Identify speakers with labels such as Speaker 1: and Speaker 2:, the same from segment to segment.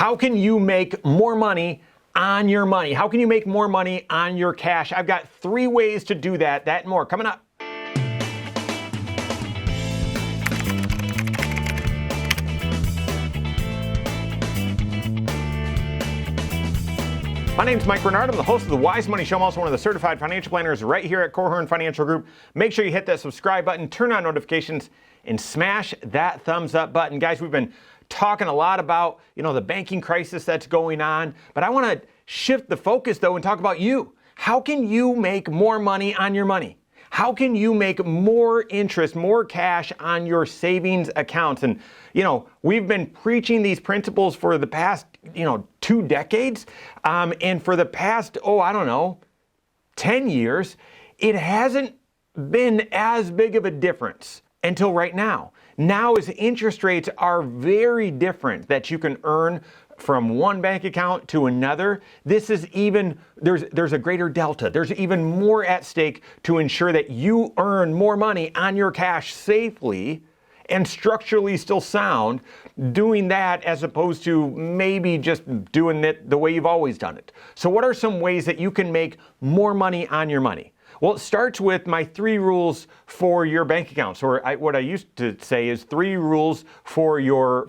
Speaker 1: How can you make more money on your money? How can you make more money on your cash? I've got 3 ways to do that and more coming up. My name is Mike Bernard. I'm the host of the Wise Money Show. I'm also one of the certified financial planners right here at Korhorn Financial Group. Make sure you hit that subscribe button, turn on notifications, and smash that thumbs up button. Guys, we've been talking a lot about, the banking crisis that's going on, but I want to shift the focus though and talk about you. How can you make more money on your money? How can you make more interest, more cash on your savings accounts? And, we've been preaching these principles for the past, 2 decades. And for the past, 10 years, it hasn't been as big of a difference until right now. Now, as interest rates are very different that you can earn from one bank account to another, this is even, there's a greater delta. There's even more at stake to ensure that you earn more money on your cash safely and structurally still sound, doing that as opposed to maybe just doing it the way you've always done it. So what are some ways that you can make more money on your money? Well, it starts with my 3 rules for your bank accounts, or what I used to say is 3 rules for your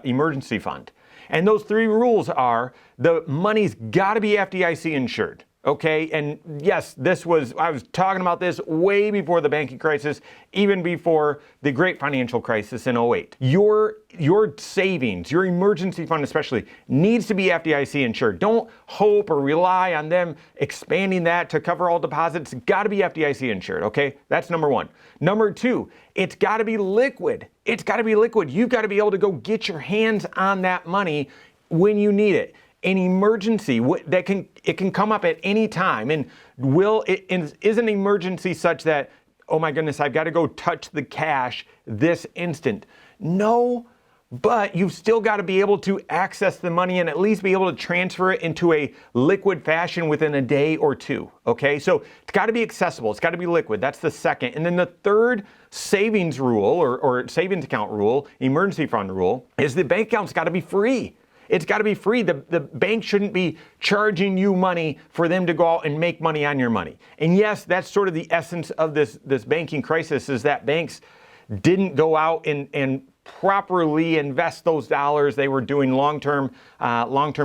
Speaker 1: emergency fund. And those 3 rules are: the money's got to be FDIC insured. Okay, and yes, I was talking about this way before the banking crisis, even before the great financial crisis in 2008. Your savings, your emergency fund especially, needs to be FDIC insured. Don't hope or rely on them expanding that to cover all deposits. It's got to be FDIC insured, okay? That's number 1. Number 2, it's got to be liquid. It's got to be liquid. You've got to be able to go get your hands on that money when you need it. An emergency that can come up at any time, and is an emergency such that, oh my goodness, I've got to go touch the cash this instant? No, but you've still got to be able to access the money and at least be able to transfer it into a liquid fashion within a day or 2. Okay, so it's got to be accessible. It's got to be liquid. That's the second. And then the third savings rule or savings account rule, emergency fund rule, is the bank account's got to be free. It's got to be free. The bank shouldn't be charging you money for them to go out and make money on your money. And yes, that's sort of the essence of this banking crisis, is that banks didn't go out and properly invest those dollars. They were doing long-term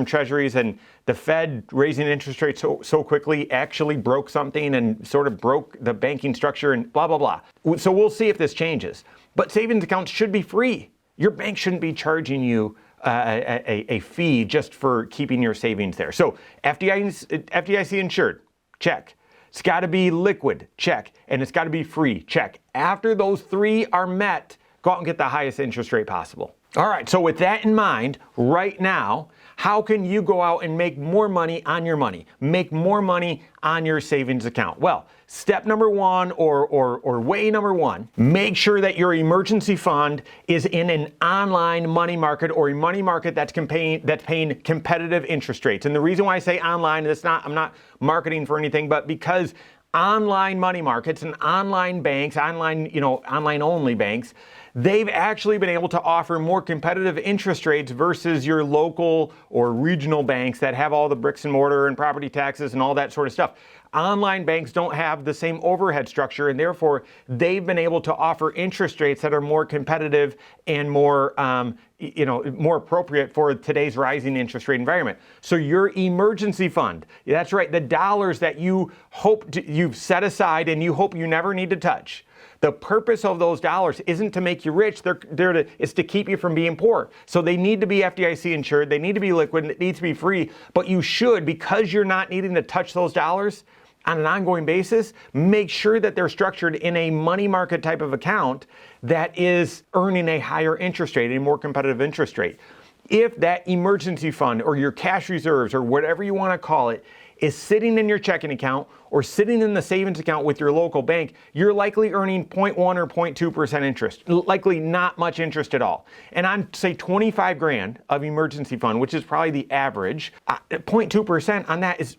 Speaker 1: treasuries, and the Fed raising interest rates so quickly actually broke something and sort of broke the banking structure and blah, blah, blah. So we'll see if this changes. But savings accounts should be free. Your bank shouldn't be charging you a fee just for keeping your savings there. So FDIC insured, check. It's got to be liquid, check. And it's got to be free, check. After those 3 are met, go out and get the highest interest rate possible. All right, so with that in mind, right now, how can you go out and make more money on your money? Make more money on your savings account? Well, step number 1 or way number 1, make sure that your emergency fund is in an online money market or a money market that's paying competitive interest rates. And the reason why I say online, I'm not marketing for anything, but because online money markets and online banks, online only banks, they've actually been able to offer more competitive interest rates versus your local or regional banks that have all the bricks and mortar and property taxes and all that sort of stuff. Online banks don't have the same overhead structure, and therefore they've been able to offer interest rates that are more competitive and more appropriate for today's rising interest rate environment. So your emergency fund, that's right, the dollars that you've set aside and you hope you never need to touch. The purpose of those dollars isn't to make you rich, it's to keep you from being poor. So they need to be FDIC insured, they need to be liquid, and it needs to be free, but you should, because you're not needing to touch those dollars on an ongoing basis, make sure that they're structured in a money market type of account that is earning a higher interest rate, a more competitive interest rate. If that emergency fund or your cash reserves or whatever you want to call it is sitting in your checking account or sitting in the savings account with your local bank, you're likely earning 0.1 or 0.2% interest, likely not much interest at all. And on, say, 25 grand of emergency fund, which is probably the average, 0.2% on that is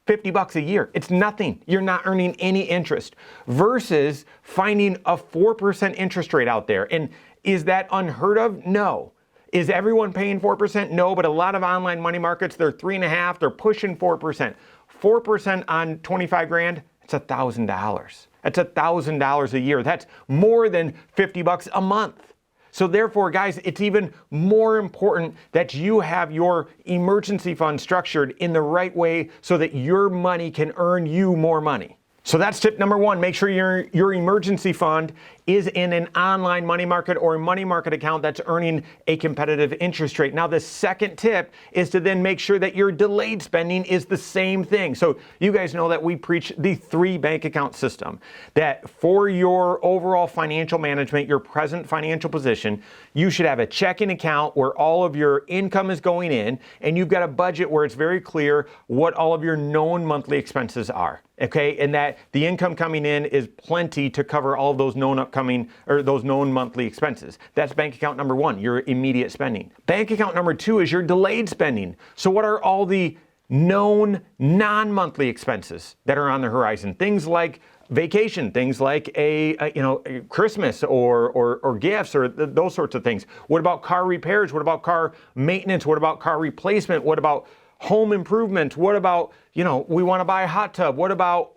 Speaker 1: $50 a year. It's nothing. You're not earning any interest versus finding a 4% interest rate out there. And is that unheard of? No. Is everyone paying 4%? No, but a lot of online money markets, they're 3.5%, they're pushing 4%. 4% on 25 grand, it's $1,000. That's $1,000 a year. That's more than $50 a month. So therefore, guys, it's even more important that you have your emergency fund structured in the right way so that your money can earn you more money. So that's tip number one. Make sure your emergency fund is in an online money market or a money market account that's earning a competitive interest rate. Now, the second tip is to then make sure that your delayed spending is the same thing. So you guys know that we preach the 3 bank account system, that for your overall financial management, your present financial position, you should have a checking account where all of your income is going in, and you've got a budget where it's very clear what all of your known monthly expenses are. Okay, and that the income coming in is plenty to cover all of those known upcoming or those known monthly expenses. That's bank account number 1, your immediate spending. Bank account number 2 is your delayed spending. So what are all the known non-monthly expenses that are on the horizon? Things like vacation, things like a Christmas or gifts or those sorts of things. What about car repairs? What about car maintenance? What about car replacement? What about home improvement? What about, we want to buy a hot tub? What about,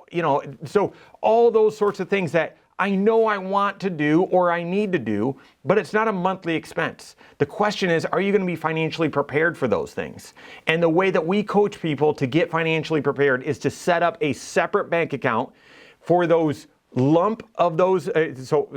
Speaker 1: so all those sorts of things that I know I want to do or I need to do, but it's not a monthly expense. The question is, are you going to be financially prepared for those things? And the way that we coach people to get financially prepared is to set up a separate bank account for those lump of those, so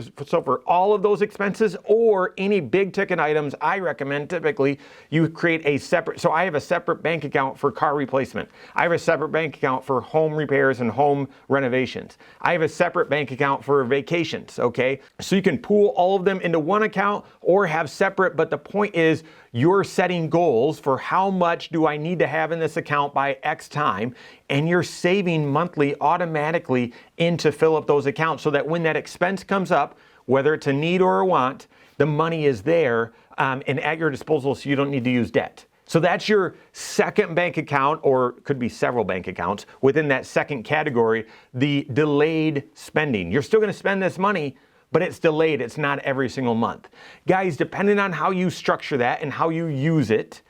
Speaker 1: for all of those expenses or any big ticket items. I recommend typically you create a separate, so I have a separate bank account for car replacement. I have a separate bank account for home repairs and home renovations. I have a separate bank account for vacations, okay? So you can pool all of them into one account or have separate, but the point is you're setting goals for how much do I need to have in this account by X time, and you're saving monthly automatically in to fill up those accounts so that when that expense comes up, whether it's a need or a want, the money is there and at your disposal so you don't need to use debt. So that's your second bank account, or could be several bank accounts within that second category, the delayed spending. You're still going to spend this money, but it's delayed. It's not every single month. Guys, depending on how you structure that and how you use it,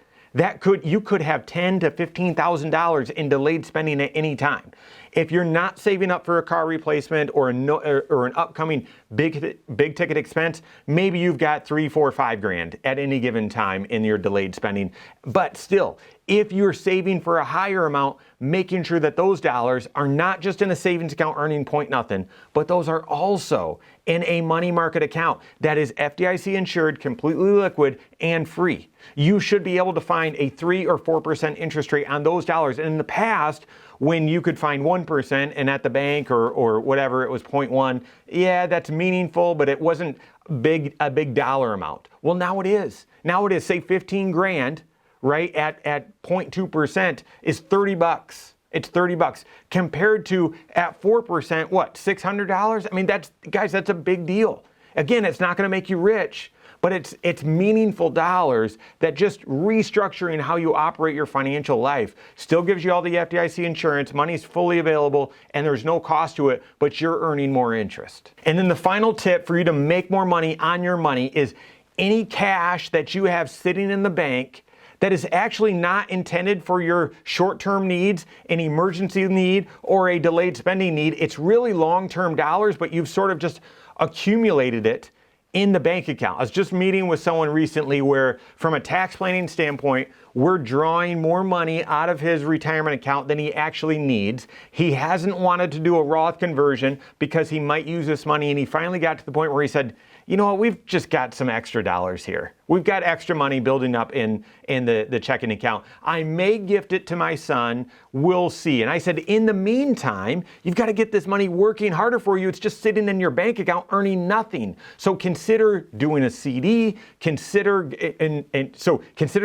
Speaker 1: you could have $10,000 to $15,000 in delayed spending at any time. If you're not saving up for a car replacement or an upcoming big ticket expense, maybe you've got $3, $4, $5 grand at any given time in your delayed spending. But still, if you're saving for a higher amount, making sure that those dollars are not just in a savings account earning point nothing, but those are also in a money market account that is FDIC insured, completely liquid, and free. You should be able to find a 3 or 4% interest rate on those dollars. And in the past, when you could find 1% and at the bank or whatever it was 0.1, yeah, that's meaningful, but it wasn't a big dollar amount. Well, now it is. Now it is, say 15 grand, right, at 0.2% is $30. It's $30 compared to at 4%, what, $600? I mean, guys, that's a big deal. Again, it's not going to make you rich, but it's meaningful dollars that just restructuring how you operate your financial life still gives you all the FDIC insurance, money's fully available, and there's no cost to it, but you're earning more interest. And then the final tip for you to make more money on your money is any cash that you have sitting in the bank that is actually not intended for your short-term needs, an emergency need, or a delayed spending need. It's really long-term dollars, but you've sort of just accumulated it in the bank account. I was just meeting with someone recently where, from a tax planning standpoint, we're drawing more money out of his retirement account than he actually needs. He hasn't wanted to do a Roth conversion because he might use this money, and he finally got to the point where he said, you know what, we've just got some extra dollars here. We've got extra money building up in the checking account. I may gift it to my son. We'll see. And I said, in the meantime, you've got to get this money working harder for you. It's just sitting in your bank account earning nothing. So consider doing a CD. Consider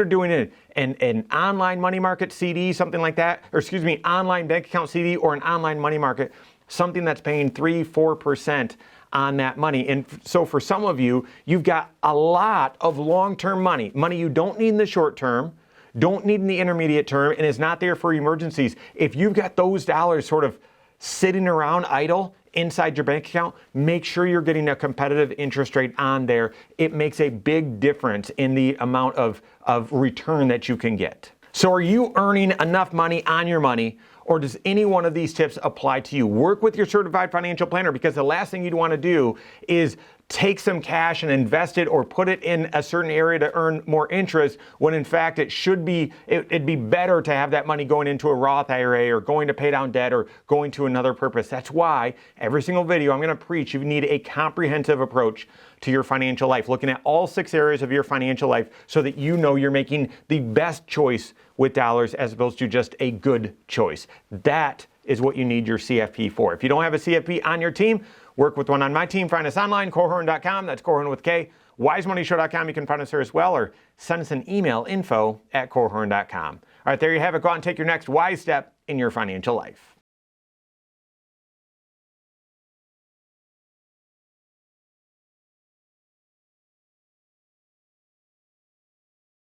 Speaker 1: doing an online money market CD, something like that. Or online bank account CD or an online money market, something that's paying 3, 4% on that money. And so for some of you, you've got a lot of long-term money you don't need in the short term, don't need in the intermediate term, and is not there for emergencies. If you've got those dollars sort of sitting around idle inside your bank account, make sure you're getting a competitive interest rate on there. It makes a big difference in the amount of return that you can get. So are you earning enough money on your money, or does any one of these tips apply to you? Work with your certified financial planner, because the last thing you'd want to do is take some cash and invest it or put it in a certain area to earn more interest, when in fact it'd be better to have that money going into a Roth IRA or going to pay down debt or going to another purpose. That's why every single video I'm going to preach, you need a comprehensive approach to your financial life, looking at all 6 areas of your financial life so that you know you're making the best choice with dollars as opposed to just a good choice. That is what you need your CFP for. If you don't have a CFP on your team, work with one on my team. Find us online, Korhorn.com. That's Korhorn with K. WiseMoneyShow.com. You can find us there as well, or send us an email, info@Korhorn.com. All right, there you have it. Go out and take your next wise step in your financial life.